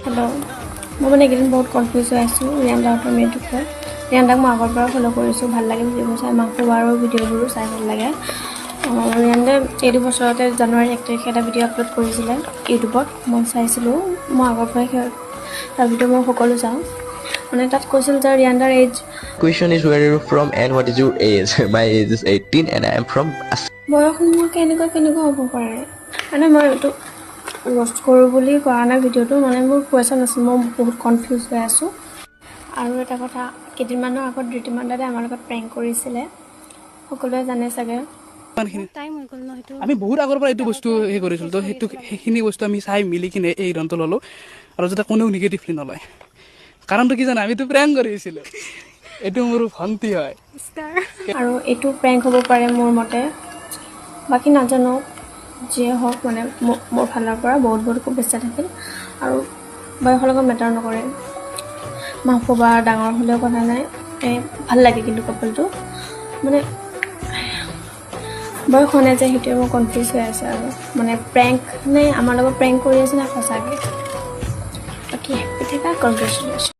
Hello' মই মানে এইকেইদিন বহুত কনফিউজ হৈ আছোঁ ৰিয়ানদাহঁতৰ মিউজিকত। ৰিয়ানদাক মই আগৰ পৰা ফ'ল' কৰিছোঁ, ভাল লাগে ভিডিঅ'বোৰ চাই, মাহফুবাৰৰ ভিডিঅ'বোৰো চাই ভাল লাগে। ৰিয়ানদাই এইটো বছৰতে জানুৱাৰী 1 তাৰিখে এটা ভিডিঅ' আপলোড কৰিছিলে ইউটিউবত, মই চাইছিলোঁ। মই আগৰ পৰাই তাৰ ভিডিঅ' মই সকলো চাওঁ। মানে তাত কৈছিল যে ৰিয়ানদাৰ as Question is where you're from and what is your age? My age is 18 and I am from বয়স নোহোৱাকৈ কেনেকুৱা হ'ব পাৰে। মানে মই এইটো ৰ'ষ্ট কৰোঁ বুলি কৰা নাই ভিডিঅ'টো, মানে মোৰ কুৱেশ্যন আছিল, মই বহুত কনফিউজ হৈ আছোঁ। আৰু এটা কথা, কেইদিনমানৰ আগত ঋতুমান দাদাই আমাৰ লগত প্ৰেংক কৰিছিলে, সকলোৱে জানে চাগে। আমি বহুত আগৰ পৰা এইটো বস্তু হেৰি কৰিছিলোঁ, তো সেইখিনি বস্তু আমি চাই মিলি কিনে এই সিদ্ধান্ত ল'লোঁ আৰু যাতে কোনেও নিগেটিভলি নলয়। কাৰণটো কি জানা, আমিতো প্ৰেংক কৰিছিলোঁ, এইটো মোৰ ভণ্টি হয়। আৰু এইটো প্ৰেংক হ'ব পাৰে মোৰ মতে, বাকী নাজানো, যিয়ে হওক মানে মোৰ ফালৰ পৰা বহুত শুভেচ্ছা থাকিল। আৰু বয়সৰ লগত মেটাৰ নকৰে, মাহফুবা ডাঙৰ হ'লেও কথা নাই, ভাল লাগে কিন্তু কাপলটো। মানে বয়স হোৱা নাই যে, সেইটোৱে মোৰ কনফিউজ হৈ আছে। আৰু মানে প্ৰেংক নে আমাৰ লগত প্ৰেংক কৰি আছে নে সঁচাকৈ। বাকী হেপ্পী থাকা, কংগ্ৰেচুলেশ্যন।